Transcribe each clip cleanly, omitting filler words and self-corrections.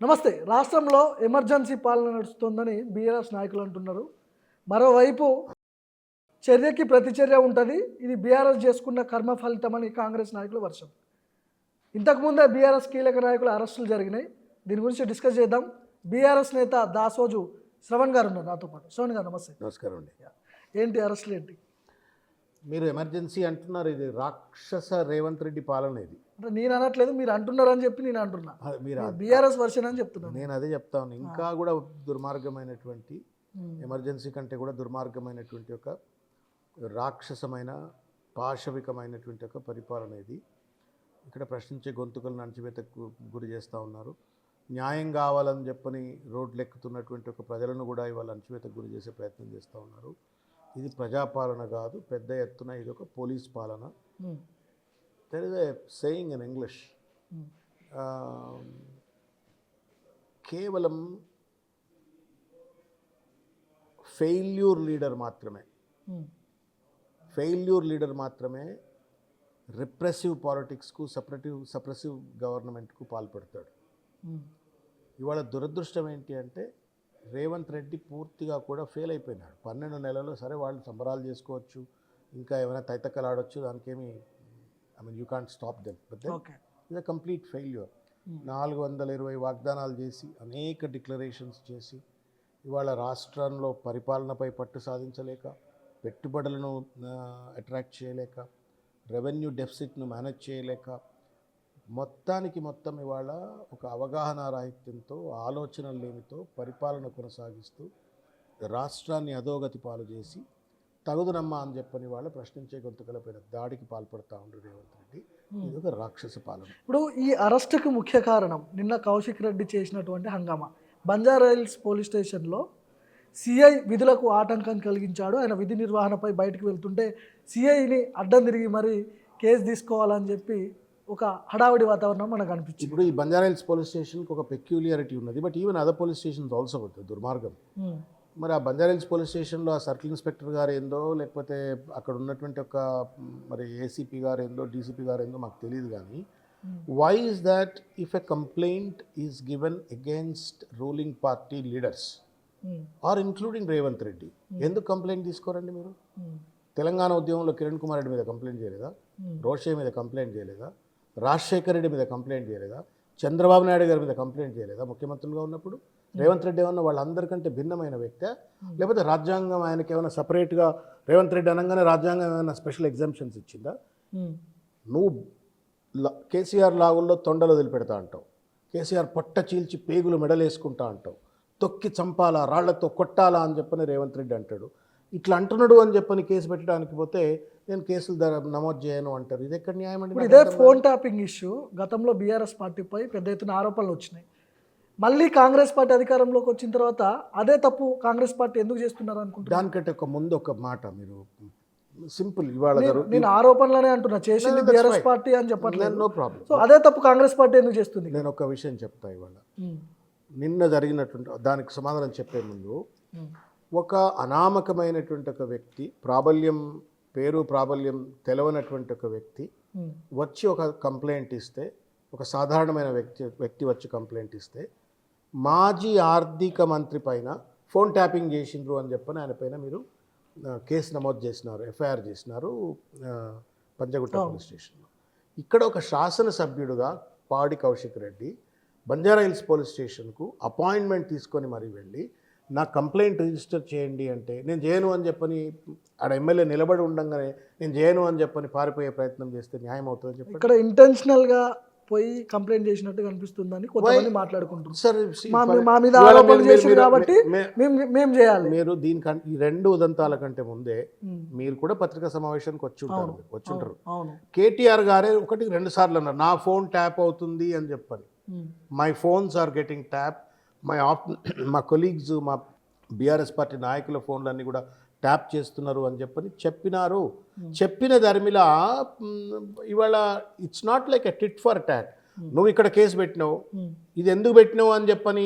నమస్తే. రాష్ట్రంలో ఎమర్జెన్సీ పాలన నడుస్తుందని బీఆర్ఎస్ నాయకులు అంటున్నారు. మరోవైపు చర్యకి ప్రతిచర్య ఉంటుంది, ఇది బీఆర్ఎస్ చేసుకున్న కర్మ ఫలితమని కాంగ్రెస్ నాయకులు వర్షం. ఇంతకుముందే బీఆర్ఎస్ కీలక నాయకుల అరెస్టులు జరిగినాయి. దీని గురించి డిస్కస్ చేద్దాం. బీఆర్ఎస్ నేత దాసోజు శ్రవణ్ గారు ఉన్నారు నాతో పాటు. శ్రవణ్ గారు నమస్తే. నమస్కారం అండి. ఏంటి అరెస్టులు ఏంటి? మీరు ఎమర్జెన్సీ అంటున్నారు, ఇది రాక్షస రేవంత్ రెడ్డి పాలన. ఇది అంటే నేను అనట్లేదు, మీరు అంటున్నారు అని చెప్పి నేను అంటున్నా. మీరు బీఆర్ఎస్ వర్షన్ అని చెప్తున్నాను. నేను అదే చెప్తాను. ఇంకా కూడా దుర్మార్గమైనటువంటి, ఎమర్జెన్సీ కంటే కూడా దుర్మార్గమైనటువంటి ఒక రాక్షసమైన పాశవికమైనటువంటి ఒక పరిపాలన ఇది. ఇక్కడ ప్రశ్నించే గొంతుకలను అణచివేతకు గురి చేస్తూ ఉన్నారు. న్యాయం కావాలని చెప్పని రోడ్లు ఎక్కుతున్నటువంటి ఒక ప్రజలను కూడా ఇవాళ అణచివేతకు గురి చేసే ప్రయత్నం చేస్తూ ఉన్నారు. ఇది ప్రజాపాలన కాదు, పెద్ద ఎత్తున ఇది ఒక పోలీస్ పాలన. There is a saying in English, కేవలం ఫెయిల్యూర్ లీడర్ మాత్రమే రిప్రెసివ్ పాలిటిక్స్కు, సప్రెసివ్ గవర్నమెంట్కు పాల్పడతాడు. ఇవాళ దురదృష్టం ఏంటి అంటే రేవంత్ రెడ్డి పూర్తిగా కూడా ఫెయిల్ అయిపోయినాడు. 12 నెలల్లో సరే వాళ్ళు సంబరాలు చేసుకోవచ్చు, ఇంకా ఏమైనా తైతక్కలు ఆడవచ్చు, దానికేమి you can't stop them, but then it's a complete failure. 420 వాగ్దానాలు చేసి, అనేక డిక్లరేషన్స్ చేసి, ఇవాళ రాష్ట్రంలో పరిపాలనపై పట్టు సాధించలేక, పెట్టుబడులను అట్రాక్ట్ చేయలేక, రెవెన్యూ డెఫిసిట్ను మేనేజ్ చేయలేక, మొత్తం ఇవాళ ఒక అవగాహన రాహిత్యంతో, ఆలోచన లేమితో పరిపాలన కొనసాగిస్తూ రాష్ట్రాన్ని అధోగతి పాలు చేసి తగుదునమ్మా అని చెప్పని వాళ్ళు ప్రశ్నించే గొంతుకలపైన దాడికి పాల్పడతా ఉండరు రేవంత్ రెడ్డి. ఇది ఒక రాక్షస పాలన. ఇప్పుడు ఈ అరెస్టుకు ముఖ్య కారణం నిన్న కౌశిక్ రెడ్డి చేసినటువంటి హంగామా. బంజారాహిల్స్ పోలీస్ స్టేషన్లో సిఐ విధులకు ఆటంకం కలిగించాడు. ఆయన విధి నిర్వహణపై బయటకు వెళ్తుంటే సిఐని అడ్డం తిరిగి మరి కేసు తీసుకోవాలని చెప్పి ఒక హడావిడి వాతావరణం మనకు అనిపించింది. ఇప్పుడు ఈ బంజారాహిల్స్ పోలీస్ స్టేషన్కి ఒక పెక్యులియారిటీ ఉన్నది, but even other police stations also అవుతుంది దుర్మార్గం. మరి ఆ బంజారాహిల్స్ పోలీస్ స్టేషన్లో ఆ సర్కిల్ ఇన్స్పెక్టర్ గారు ఏందో, లేకపోతే అక్కడ ఉన్నటువంటి ఒక మరి ఏసీపీ గారు ఏందో, డీసీపీ గారు ఏందో మాకు తెలియదు. కానీ why is that if a complaint is given against ruling party leaders or including Revanth Reddy, ఎందుకు కంప్లైంట్ తీసుకోరండి మీరు? తెలంగాణ ఉద్యమంలో కిరణ్ కుమార్ రెడ్డి మీద కంప్లైంట్ చేయలేదా? రోషే మీద కంప్లైంట్ చేయలేదా? రాజశేఖర్ రెడ్డి మీద కంప్లైంట్ చేయలేదా? చంద్రబాబు నాయుడు గారి మీద కంప్లైంట్ చేయలేదా? ముఖ్యమంత్రులుగా ఉన్నప్పుడు రేవంత్ రెడ్డి ఏమన్నా వాళ్ళందరికంటే భిన్నమైన వ్యక్తి, లేకపోతే రాజ్యాంగం ఆయనకి ఏమైనా సపరేట్గా రేవంత్ రెడ్డి అనగానే రాజ్యాంగం ఏమైనా స్పెషల్ ఎగ్జామ్షన్స్ ఇచ్చిందా? నువ్వు కేసీఆర్ లాగుల్లో తొండలు వదిలిపెడతా అంటావు, కేసీఆర్ పొట్ట చీల్చి పేగులు మెడలేసుకుంటా అంటావు, తొక్కి చంపాలా, రాళ్లతో కొట్టాలా అని చెప్పని రేవంత్ రెడ్డి అంటాడు. ఇట్లా అంటున్నాడు అని చెప్పని కేసు పెట్టడానికి పోతే నేను కేసులు నమోదు చేయను అంటారు. ఇది ఎక్కడ న్యాయం అండి? ఇదే ఫోన్ ట్యాపింగ్ ఇష్యూ గతంలో బీఆర్ఎస్ పార్టీపై పెద్ద ఎత్తున ఆరోపణలు వచ్చినాయి. మళ్ళీ కాంగ్రెస్ పార్టీ అధికారంలోకి వచ్చిన తర్వాత అదే తప్పు కాంగ్రెస్ పార్టీ ఎందుకు చేస్తున్నారు అనుకుంటున్నారు? దానికంటే ఒక ముందు ఒక మాట, మీరు సింపుల్, ఇవాళ నేను ఆరోపణలనే అంటున్నా, చేసింది బీఆర్ఎస్ పార్టీ అని చెప్పట్లేదు. No problem. సో అదే తప్పు కాంగ్రెస్ పార్టీ ఎందుకు చేస్తుంది? నేను ఒక విషయం చెప్తా. ఇవాళ నిన్న జరిగినటువంటి దానికి సమాధానం చెప్పే ముందు, ఒక అనామకమైనటువంటి ఒక వ్యక్తి, ప్రాబల్యం తెలవనటువంటి ఒక వ్యక్తి వచ్చి ఒక కంప్లైంట్ ఇస్తే, ఒక సాధారణమైన వ్యక్తి వచ్చి కంప్లైంట్ ఇస్తే, మాజీ ఆర్థిక మంత్రి పైన ఫోన్ ట్యాపింగ్ చేసిండ్రు అని చెప్పని ఆయన పైన మీరు కేసు నమోదు చేసినారు, ఎఫ్ఐఆర్ చేసినారు పంజగుట్ట పోలీస్ స్టేషన్లో. ఇక్కడ ఒక శాసనసభ్యుడుగా పాడి కౌశిక్ రెడ్డి బంజారాహిల్స్ పోలీస్ స్టేషన్కు అపాయింట్మెంట్ తీసుకొని మరీ వెళ్ళి నా కంప్లైంట్ రిజిస్టర్ చేయండి అంటే నేను చేయను అని చెప్పని, ఆడ ఎమ్మెల్యే నిలబడి ఉండగానే నేను చేయను అని చెప్పని పారిపోయే ప్రయత్నం చేస్తే న్యాయం అవుతుందని చెప్పి ఇక్కడ ఇంటెన్షనల్గా పోయి కంప్లైంట్ చేసినట్టు కనిపిస్తుందని కొంతమంది మాట్లాడుకుంటున్నారు. మా మీద ఆరోపణలు చేసింది కాబట్టి మేము చేయాలి. మీరు దీనికంటే ఈ 2 ఉదంతాల కంటే ముందే మీరు కూడా పత్రికా సమావేశానికి వచ్చుంటారు. కేటీఆర్ గారే 1-2 సార్లు అన్నారు, నా ఫోన్ ట్యాప్ అవుతుంది అని చెప్పని. My phones are getting tap, మా కొలీగ్స్, మా బీఆర్ఎస్ పార్టీ నాయకుల ఫోన్లన్నీ కూడా ట్యాప్ చేస్తున్నారు అని చెప్పినారు. చెప్పిన ధర్మిలా ఇవాళ it's not like a tit for tat. నువ్వు ఇక్కడ కేసు పెట్టినావు, ఇది ఎందుకు పెట్టినావు అని చెప్పని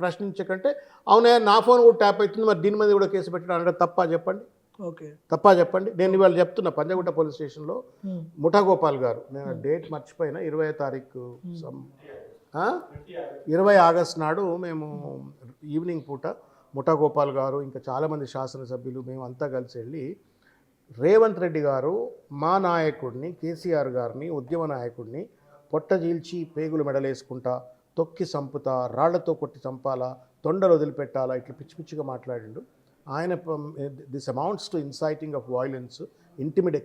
ప్రశ్నించకంటే, అవునా నా ఫోన్ కూడా ట్యాప్ అవుతుంది, మరి దీని మీద కూడా కేసు పెట్టడం అంటే తప్పా చెప్పండి? నేను ఇవాళ చెప్తున్నా, పంజగుట్ట పోలీస్ స్టేషన్లో ముఠా గోపాల్ గారు, నేను డేట్ మర్చిపోయినా, 20వ తారీఖు 20 ఆగస్టు నాడు మేము ఈవినింగ్ పూట ముఠా గోపాల్ గారు ఇంకా చాలామంది శాసనసభ్యులు మేమంతా కలిసి వెళ్ళి రేవంత్ రెడ్డి గారు మా నాయకుడిని కేసీఆర్ గారిని ఉద్యమ నాయకుడిని పొట్టజీల్చి పేగులు మెడలేసుకుంటా తొక్కి చంపుతా రాళ్లతో కొట్టి చంపాలా తొండలు వదిలిపెట్టాలా ఇట్లా పిచ్చి పిచ్చిగా మాట్లాడిండు ఆయన. This amounts to inciting of violence,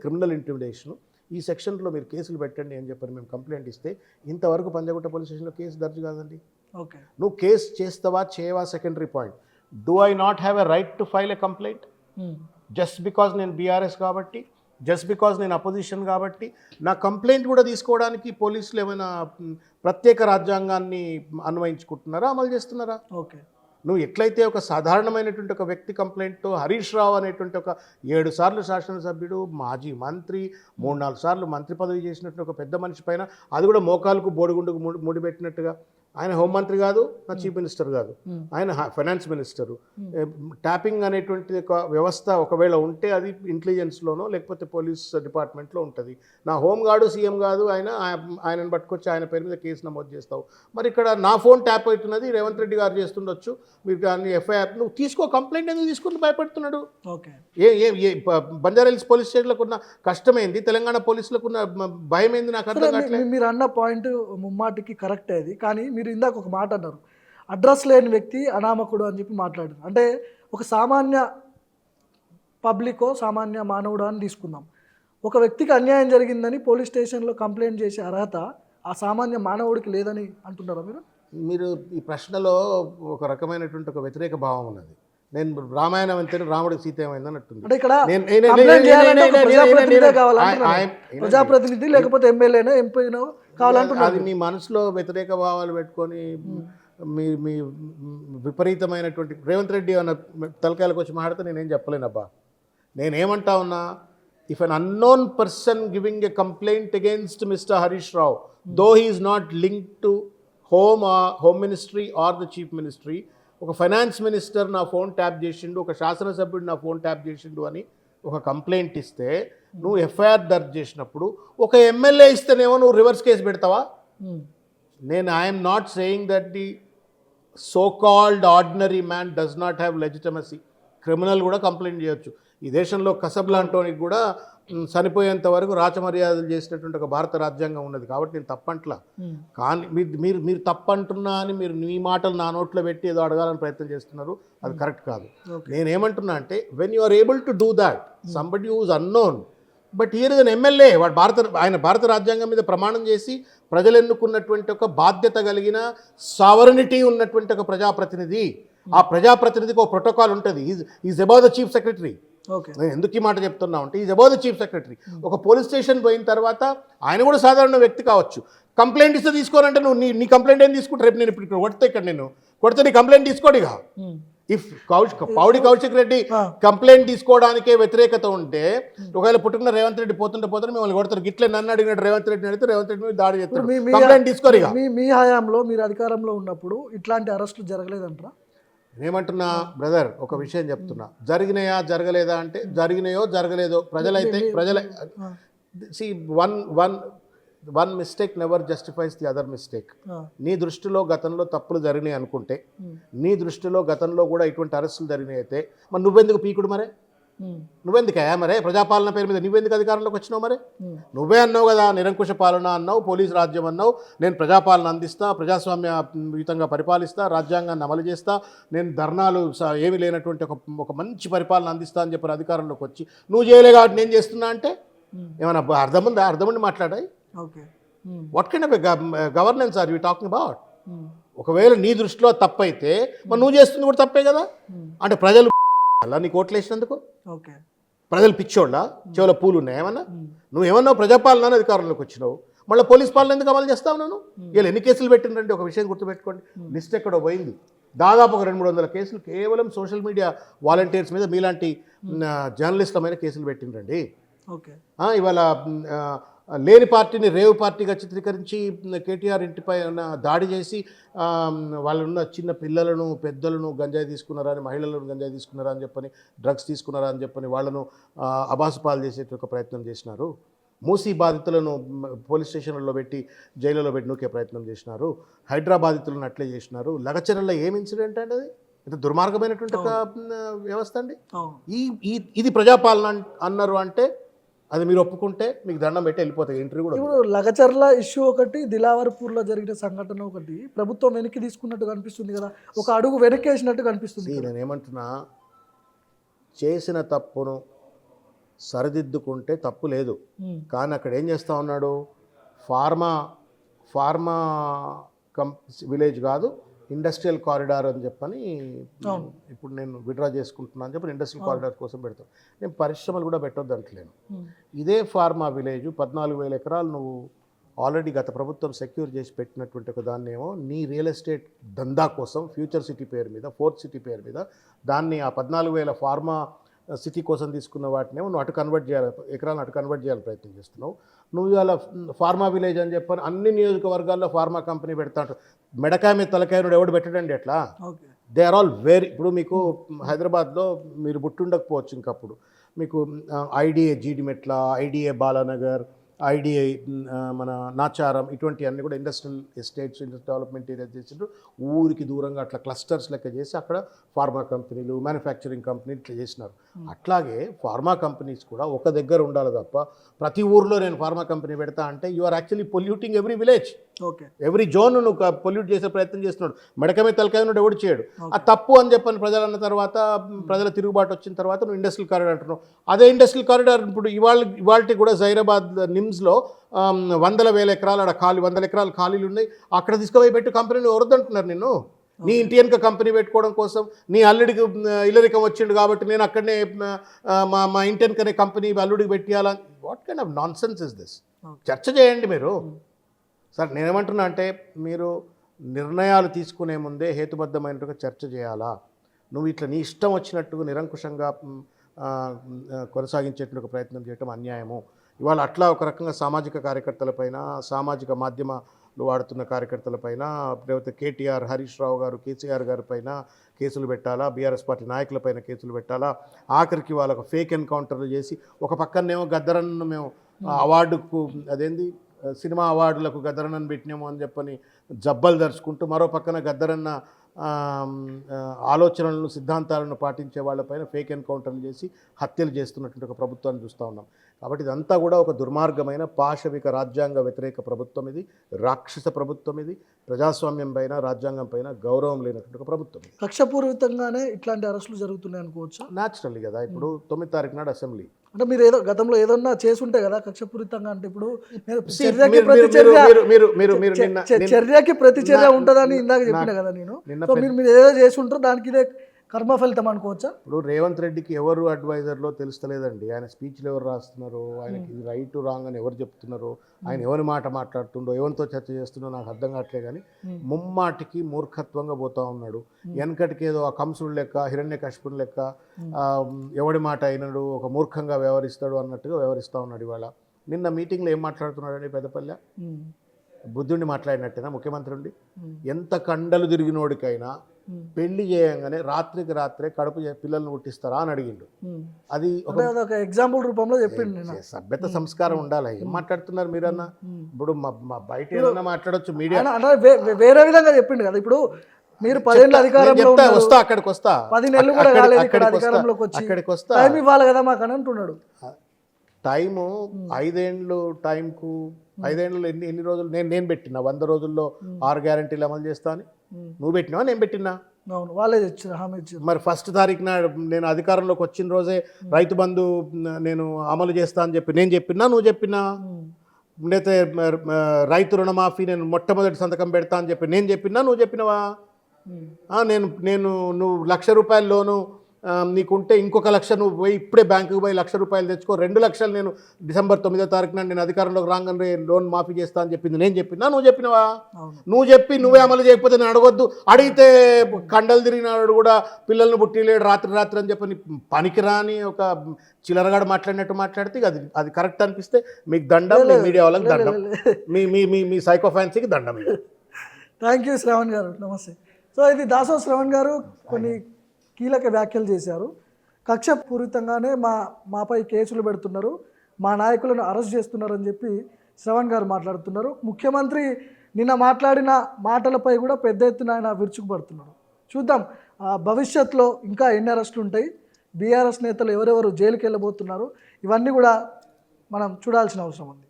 criminal intimidation, ఈ సెక్షన్లో మీరు కేసులు పెట్టండి అని చెప్పని మేము కంప్లైంట్ ఇస్తే ఇంతవరకు పంజగుట్ట పోలీస్ స్టేషన్లో కేసు దర్జు కాదండి. ఓకే, నువ్వు కేసు చేస్తావా చేయవా secondary point. Do I not have a right to file a complaint just because నేను బీఆర్ఎస్ కాబట్టి, జస్ట్ బికాజ్ నేను అపోజిషన్ కాబట్టి నా కంప్లైంట్ కూడా తీసుకోవడానికి పోలీసులు ఏమైనా ప్రత్యేక రాజ్యాంగాన్ని అన్వయించుకుంటున్నారా, అమలు చేస్తున్నారా? ఓకే, నువ్వు ఎట్లయితే ఒక సాధారణమైనటువంటి ఒక వ్యక్తి కంప్లైంట్తో హరీష్ రావు అనేటువంటి ఒక 7 సార్లు శాసనసభ్యుడు, మాజీ మంత్రి, 3-4 సార్లు మంత్రి పదవి చేసినట్టు ఒక పెద్ద మనిషి పైన, అది కూడా మోకాలకు బోడిగుండుకు ముడిపెట్టినట్టుగా, ఆయన హోంమంత్రి కాదు, నా చీఫ్ మినిస్టర్ కాదు, ఆయన ఫైనాన్స్ మినిస్టరు. ట్యాపింగ్ అనేటువంటి ఒక వ్యవస్థ ఒకవేళ ఉంటే అది ఇంటెలిజెన్స్లోనో లేకపోతే పోలీస్ డిపార్ట్మెంట్లో ఉంటుంది. నా హోంగార్డు సీఎం కాదు, ఆయనను పట్టుకొచ్చి ఆయన పేరు మీద కేసు నమోదు చేస్తావు. మరి ఇక్కడ నా ఫోన్ ట్యాప్ అవుతున్నది, రేవంత్ రెడ్డి గారు చేస్తుండొచ్చు, మీరు దాన్ని ఎఫ్ఐఆర్ నువ్వు తీసుకో, కంప్లైంట్ ఎందుకు తీసుకుని భయపడుతున్నాడు? ఓకే, బంజారాహిల్స్ పోలీస్ స్టేషన్లకు ఉన్న కష్టమైంది, తెలంగాణ పోలీసులకు ఉన్న భయం ఏంది నాకు అర్థం కావట్లేదు. మీరు అన్న పాయింట్ ముమ్మాటికి కరెక్ట్ అది, కానీ మీరు ఇందాక ఒక మాట అన్నారు, అడ్రస్ లేని వ్యక్తి అనామకుడు అని చెప్పి మాట్లాడారు. అంటే ఒక సామాన్య పబ్లికో సామాన్య మానవుడు అని తీసుకుందాం. ఒక వ్యక్తికి అన్యాయం జరిగిందని పోలీస్ స్టేషన్లో కంప్లైంట్ చేసే అర్హత ఆ సామాన్య మానవుడికి లేదని అంటున్నారా మీరు? మీరు ఈ ప్రశ్నలో ఒక రకమైనటువంటి ఒక వ్యతిరేక భావం ఉన్నది. నేను రామాయణం అంతే రాముడికి సీత ఏమైందని అంటుంది. అంటే ఇక్కడ ప్రజాప్రతినిధి ప్రజాప్రతినిధి లేకపోతే ఎమ్మెల్యేనో ఎంపీనో కావాలంటున్నారు. అది మీ మనసులో వ్యతిరేక భావాలు పెట్టుకొని మీ విపరీతమైనటువంటి రేవంత్ రెడ్డి అన్న తలకాయలకు వచ్చి మాట్లాడితే నేనేం చెప్పలేనబ్బా. నేనేమంటా ఉన్నా, if an unknown person giving a complaint against mister Harish Rao, though he is not linked to home ministry or the chief ministry, ఒక ఫైనాన్స్ మినిస్టర్ నా ఫోన్ ట్యాప్ చేసిండు, ఒక శాసనసభ్యుడు నా ఫోన్ ట్యాప్ చేసిండు అని ఒక కంప్లైంట్ ఇస్తే నువ్వు ఎఫ్ఐఆర్ దర్జ్ చేసినప్పుడు ఒక ఎమ్మెల్యే ఇస్తేనేమో నువ్వు రివర్స్ కేసు పెడతావా? నేను I'm not saying that the so called ordinary man does not have legitimacy. Criminal కూడా కంప్లైంట్ చేయొచ్చు. ఈ దేశంలో కసబ్లాంటోనికి కూడా చనిపోయేంత వరకు రాచమర్యాదలు చేసినటువంటి ఒక భారత రాజ్యాంగం ఉన్నది. కాబట్టి నేను తప్పంట్లా. కానీ మీరు తప్పంటున్నా అని మీరు మీ మాటలు నా నోట్లో పెట్టి ఏదో అడగాలని ప్రయత్నం చేస్తున్నారు, అది కరెక్ట్ కాదు. నేనేమంటున్నా అంటే, when you are able to do that, somebody who's unknown, but here is an MLA, ఆయన భారత రాజ్యాంగం మీద ప్రమాణం చేసి ప్రజలు ఎన్నుకున్నటువంటి ఒక బాధ్యత కలిగిన సావరనిటీ ఉన్నటువంటి ఒక ప్రజాప్రతినిధి. ఆ ప్రజాప్రతినిధికి ఒక ప్రోటోకాల్ ఉంటుంది. Is above the chief secretary. నేను ఎందుకు ఈ మాట చెప్తున్నా అంటే, is above the chief secretary. ఒక పోలీస్ స్టేషన్ పోయిన తర్వాత ఆయన కూడా సాధారణ వ్యక్తి కావచ్చు. కంప్లైంట్ ఇస్తే తీసుకోనంటే నువ్వు నీ కంప్లైంట్ ఏం తీసుకుంటా? రేపు నేను ఇప్పుడు కొడితే ఇక్కడ నేను కొడితే నీ కంప్లైంట్ తీసుకోడిగా. ఇఫ్ పౌడి కౌశిక్ రెడ్డి కంప్లైంట్ తీసుకోవడానికే వ్యతిరేకత ఉంటే, ఒకవేళ పుట్టుకున్న రేవంత్ రెడ్డి పోతుంటే మిమ్మల్ని కొడతారు. గిట్లే నన్ను అడిగినట్టు రేవంత్ రెడ్డిని అడిగితే రేవంత్ రెడ్డి మీద దాడి చేస్తారు. కంప్లైంట్ తీసుకోరిగా. మీ హయాంలో మీరు అధికారంలో ఉన్నప్పుడు ఇట్లాంటి అరెస్టులు జరగలేదంటారా? నేనేమంటున్నా బ్రదర్, ఒక విషయం చెప్తున్నా, జరిగినాయా జరగలేదా అంటే, జరిగినాయో జరగలేదో ప్రజలే see one mistake never justifies the other mistake. నీ దృష్టిలో గతంలో తప్పులు జరిగినాయి అనుకుంటే, నీ దృష్టిలో గతంలో కూడా ఇటువంటి అరెస్టులు జరిగినాయి అయితే, మరి నువ్వెందుకు పీకుడు? నువ్వెందుకయ్యా మరే ప్రజాపాలన పేరు మీద నువ్వెందుకు అధికారంలోకి వచ్చినావు? మరి నువ్వే అన్నావు కదా, నిరంకుశ పాలన అన్నావు, పోలీసు రాజ్యం అన్నావు, నేను ప్రజాపాలన అందిస్తా, ప్రజాస్వామ్యయుతంగా పరిపాలిస్తా, రాజ్యాంగాన్ని అమలు చేస్తా, నేను ధర్నాలు ఏమీ లేనటువంటి ఒక మంచి పరిపాలన అందిస్తా అని చెప్పిన అధికారంలోకి వచ్చి నువ్వు చేయలే కాబట్టి నేను చేస్తున్నా అంటే ఏమన్నా అర్థముండి మాట్లాడాయి? What kind of governance are you talking about? ఒకవేళ నీ దృష్టిలో తప్పైతే మరి నువ్వు చేస్తుంది కూడా తప్పే కదా. అంటే ప్రజలు అలా నీకు ఓట్లు వేసినందుకు ప్రజలు పిచ్చోళ్ళ చెవుల పూలు ఉన్నాయేమన్నా? నువ్వేమన్నావు? ప్రజాపాలన అధికారంలోకి వచ్చినావు, మళ్ళీ పోలీస్ పాలన ఎందుకు అమలు చేస్తావు? నేను వీళ్ళు ఎన్ని కేసులు పెట్టినంటే ఒక విషయం గుర్తుపెట్టుకోండి, లిస్ట్ ఎక్కడో పోయింది. దాదాపు ఒక 200-300 కేసులు కేవలం సోషల్ మీడియా వాలంటీర్స్ మీద మీలాంటి జర్నలిస్టులమైన కేసులు పెట్టిండ్రండి. ఇవాళ లేని పార్టీని రేవు పార్టీగా చిత్రీకరించి కేటీఆర్ ఇంటిపై దాడి చేసి వాళ్ళున్న చిన్న పిల్లలను పెద్దలను గంజాయి తీసుకున్నారని, మహిళలను గంజాయి తీసుకున్నారా అని చెప్పని, డ్రగ్స్ తీసుకున్నారా అని చెప్పని వాళ్ళను అబాసుపాలు చేసే ఒక ప్రయత్నం చేసినారు. మూసీ బాధితులను పోలీస్ స్టేషన్లలో పెట్టి జైలులో పెట్టి నూకే ప్రయత్నం చేసినారు, హైదరాబాద్ బాధితులను అట్లే చేసినారు. లగచర్లలో ఏం ఇన్సిడెంట్ అండి అది? ఇంత దుర్మార్గమైనటువంటి ఒక వ్యవస్థ అండి. ఇది ప్రజాపాలన అన్నారు అంటే అది మీరు ఒప్పుకుంటే మీకు దండం పెట్టి వెళ్ళిపోతాయి. ఎంట్రీ కూడా ఇప్పుడు లగచర్ల ఇష్యూ ఒకటి, దిలావర్పూర్లో జరిగిన సంఘటన ఒకటి, ప్రభుత్వం వెనక్కి తీసుకున్నట్టు కనిపిస్తుంది కదా, ఒక అడుగు వెనక్కి వేసినట్టు కనిపిస్తుంది. నేను ఏమంటున్నా, చేసిన తప్పును సరిదిద్దుకుంటే తప్పు లేదు. కానీ అక్కడ ఏం చేస్తూ ఉన్నాడు, ఫార్మా విలేజ్ కాదు ఇండస్ట్రియల్ కారిడార్ అని చెప్పని ఇప్పుడు నేను విడ్రా చేసుకుంటున్నాను అని చెప్పి ఇండస్ట్రియల్ కారిడార్ కోసం పెడతాను. నేను పరిశ్రమలు కూడా పెట్టొద్దు అంటలేను. ఇదే ఫార్మా విలేజ్ 14,000 ఎకరాలు నువ్వు ఆల్రెడీ గత ప్రభుత్వం సెక్యూర్ చేసి పెట్టినటువంటి ఒక దాన్నేమో నీ రియల్ ఎస్టేట్ దందా కోసం ఫ్యూచర్ సిటీ పేరు మీద, ఫోర్త్ సిటీ పేరు మీద దాన్ని ఆ 14,000 ఫార్మా సిటీ కోసం తీసుకున్న వాటినేమో నువ్వు అటు కన్వర్ట్ చేయాలి, ఎకరాలను అటు కన్వర్ట్ చేయాలి ప్రయత్నం చేస్తున్నావు. నువ్వు ఇవాళ ఫార్మా విలేజ్ అని చెప్పని అన్ని నియోజకవర్గాల్లో ఫార్మా కంపెనీ పెడతా మెడకాయ మీద తలకాయనుడు ఎవడు పెట్టడండి అట్లా. దే ఆర్ ఆల్ వెరీ, ఇప్పుడు మీకు హైదరాబాద్లో మీరు పుట్టుండకపోవచ్చు ఇంకప్పుడు, మీకు IDA Jeedimetla, IDA Balanagar, IDI మన నాచారం, ఇటువంటి అన్నీ కూడా industrial estates, industrial development areas చేసిండ్రు. ఊరికి దూరంగా అట్లా క్లస్టర్స్ లెక్క చేసి అక్కడ ఫార్మా కంపెనీలు, మ్యానుఫ్యాక్చరింగ్ కంపెనీలు ఇట్లా చేసినారు. అట్లాగే ఫార్మా కంపెనీస్ కూడా ఒక దగ్గర ఉండాలి తప్ప ప్రతి ఊర్లో నేను ఫార్మా కంపెనీ పెడతా అంటే you are actually polluting every village, every zone నువ్వు పొల్యూట్ చేసే ప్రయత్నం చేస్తున్నాడు. మెడకమే తలకాయనుడు ఎవడు చేయడు. ఆ తప్పు అని చెప్పని ప్రజలు అన్న తర్వాత, ప్రజల తిరుగుబాటు వచ్చిన తర్వాత నువ్వు ఇండస్ట్రియల్ కారిడార్ అంటున్నావు. అదే ఇండస్ట్రియల్ కారిడార్ ఇప్పుడు ఇవాళ కూడా జైరాబాద్ నిమ్స్లో 100,000 ఎకరాలు ఆడ 100 ఎకరాలు ఖాళీలు ఉన్నాయి. అక్కడ తీసుకుపోయి పెట్టి కంపెనీలు ఎవరొద్దంటున్నారు నిన్ను. నీ ఇంటి వెనుక కంపెనీ పెట్టుకోవడం కోసం నీ అల్లుడికి ఇల్లరికం వచ్చిండు కాబట్టి నేను అక్కడనే మా ఇంటి వెనుకనే కంపెనీ అల్లుడికి పెట్టియాలా? What kind of nonsense is this? చర్చ చేయండి మీరు. సార్ నేనేమంటున్నా అంటే మీరు నిర్ణయాలు తీసుకునే ముందే హేతుబద్ధమైనట్టుగా చర్చ చేయాలా? నువ్వు ఇట్లా నీ ఇష్టం వచ్చినట్టుగా నిరంకుశంగా కొనసాగించేటువంటి ప్రయత్నం చేయటం అన్యాయము. ఇవాళ అట్లా ఒక రకంగా సామాజిక కార్యకర్తలపైన, సామాజిక మాధ్యమాలు వాడుతున్న కార్యకర్తలపైన, లేకపోతే కేటీఆర్, హరీష్ రావు గారు, కేసీఆర్ గారి పైన కేసులు పెట్టాలా, బీఆర్ఎస్ పార్టీ నాయకులపైన కేసులు పెట్టాలా, ఆఖరికి వాళ్ళకు ఫేక్ ఎన్కౌంటర్లు చేసి ఒక పక్కనేమో గద్దరన్ను మేము అవార్డుకు అదేంది సినిమా అవార్డులకు గద్దరన్నను పెట్టినాము అని చెప్పని జబ్బలు దరుచుకుంటూ, మరో పక్కన గద్దరన్న ఆలోచనలను, సిద్ధాంతాలను పాటించే వాళ్ళపైన ఫేక్ ఎన్కౌంటర్లు చేసి హత్యలు చేస్తున్నటువంటి ఒక ప్రభుత్వాన్ని చూస్తూ ఉన్నాం. కాబట్టి ఇదంతా కూడా ఒక దుర్మార్గమైన పాశవిక రాజ్యాంగ వ్యతిరేక ప్రభుత్వం. ఇది రాక్షస ప్రభుత్వం. ఇది ప్రజాస్వామ్యం పైన, రాజ్యాంగం పైన గౌరవం లేనటువంటి ఒక ప్రభుత్వం. కక్షపూర్వకంగానే ఇట్లాంటి అరెస్టులు జరుగుతున్నాయి అనుకోవచ్చు. న్యాచురల్లీ కదా. ఇప్పుడు 9వ తారీఖు నాడు అసెంబ్లీ అంటే మీరు ఏదో గతంలో ఏదన్నా చేసుంటే కదా కక్షపూరితంగా. అంటే ఇప్పుడు చర్యకి ప్రతి చర్య ఉంటుందని ఇందాక చెప్పిన కదా నేను. సో మీరు ఏదో చేసి ఉంటారో దానికి ఇదే కర్మ ఫలితం అనుకోవచ్చా? ఇప్పుడు రేవంత్ రెడ్డికి ఎవరు అడ్వైజర్లో తెలుస్తలేదండి. ఆయన స్పీచ్లు ఎవరు రాస్తున్నారు, ఆయనకి ఇది రైట్ రాంగ్ అని ఎవరు చెప్తున్నారు, ఆయన ఎవరి మాట మాట్లాడుతుండో, ఎవరితో చర్చ చేస్తుండో నాకు అర్థం కావట్లే. కానీ ముమ్మాటికి మూర్ఖత్వంగా పోతా ఉన్నాడు. వెనకటికి ఏదో ఆ కంసుడు లెక్క, హిరణ్యకశిపుని లెక్క ఎవడి మాట అయినాడు, ఒక మూర్ఖంగా వ్యవహరిస్తాడు అన్నట్టుగా వ్యవహరిస్తూ ఉన్నాడు. ఇవాళ నిన్న మీటింగ్లో ఏం మాట్లాడుతున్నాడండి పెద్దపల్లె? బుద్ధుడిని మాట్లాడినట్టేనా ముఖ్యమంత్రి ఉండి? ఎంత కండలు తిరిగినోడికైనా పెళ్లి చేయంగానే రాత్రికి రాత్రే కడుపు పిల్లల్ని పుట్టిస్తారా అని అడిగిండు. అది ఒక ఎగ్జాంపుల్ రూపంలో చెప్పిండు. సభ్యత సంస్కారం ఉండాలి. ఏం మాట్లాడుతున్నారు మీరన్నా? ఇప్పుడు మా బయట ఏదన్నా మాట్లాడొచ్చు, మీడియా వేరే విధంగా చెప్పిండు కదా. ఇప్పుడు మీరు 10 ఏళ్ళ అధికారంలో వస్తా, అక్కడికి వస్తా, 10 నెలలు కూడా కాలేదు అధికారంలోకి వచ్చి, అక్కడికి వస్తా, టైం ఇవ్వాలి కదా మాకు అని అంటున్నాడు. టైము 5 ఏళ్ళు టైంకు 5 ఏళ్ళు ఎన్ని రోజులు నేను పెట్టినా? 100 రోజుల్లో 6 గ్యారంటీలు అమలు చేస్తా అని నువ్వు పెట్టినావా నేను పెట్టినా? వాళ్ళే తెచ్చిన హామీ ఇచ్చారు. మరి 1వ తారీఖున నేను అధికారంలోకి వచ్చిన రోజే రైతు బంధు నేను అమలు చేస్తా అని చెప్పి నేను చెప్పినా, నువ్వు చెప్పినా? లేకపోతే రైతు రుణమాఫీ నేను మొట్టమొదటి సంతకం పెడతా అని చెప్పి నేను చెప్పినా, నువ్వు చెప్పినవా? నువ్వు 1,00,000 రూపాయల లోను నీకుంటే ఇంకొక 1,00,000 నువ్వు పోయి ఇప్పుడే బ్యాంకుకి పోయి 1,00,000 రూపాయలు తెచ్చుకో, 2,00,000 నేను డిసెంబర్ 9వ తారీఖున నేను అధికారంలోకి రాగానే లోన్ మాఫీ చేస్తా అని చెప్పింది నేను చెప్పినా, నువ్వు చెప్పినవా? నువ్వు చెప్పి నువ్వే అమలు చేయకపోతే నేను అడగొద్దు. అడిగితే కండలు తిరిగినాడు కూడా పిల్లల్ని పుట్టిలేడు రాత్రి అని చెప్పని పనికిరాని ఒక చిల్లరగాడు మాట్లాడినట్టు మాట్లాడితే అది కరెక్ట్ అనిపిస్తే మీకు దండం, మీ మీడియా వాళ్ళకి దండం, మీ సైకో ఫ్యాన్సీకి దండం. థ్యాంక్ యూ శ్రవణ్ గారు, నమస్తే. సో ఇది దాసో శ్రవణ్ గారు కొన్ని కీలక వ్యాఖ్యలు చేశారు. కక్షపూరితంగానే మాపై కేసులు పెడుతున్నారు, మా నాయకులను అరెస్ట్ చేస్తున్నారని చెప్పి శ్రవణ్ గారు మాట్లాడుతున్నారు. ముఖ్యమంత్రి నిన్న మాట్లాడిన మాటలపై కూడా పెద్ద ఎత్తున ఆయన విరుచుకుపడుతున్నారు. చూద్దాం భవిష్యత్తులో ఇంకా ఎన్ని అరెస్టులు ఉంటాయి, బీఆర్ఎస్ నేతలు ఎవరెవరు జైలుకి వెళ్ళబోతున్నారు, ఇవన్నీ కూడా మనం చూడాల్సిన అవసరం ఉంది.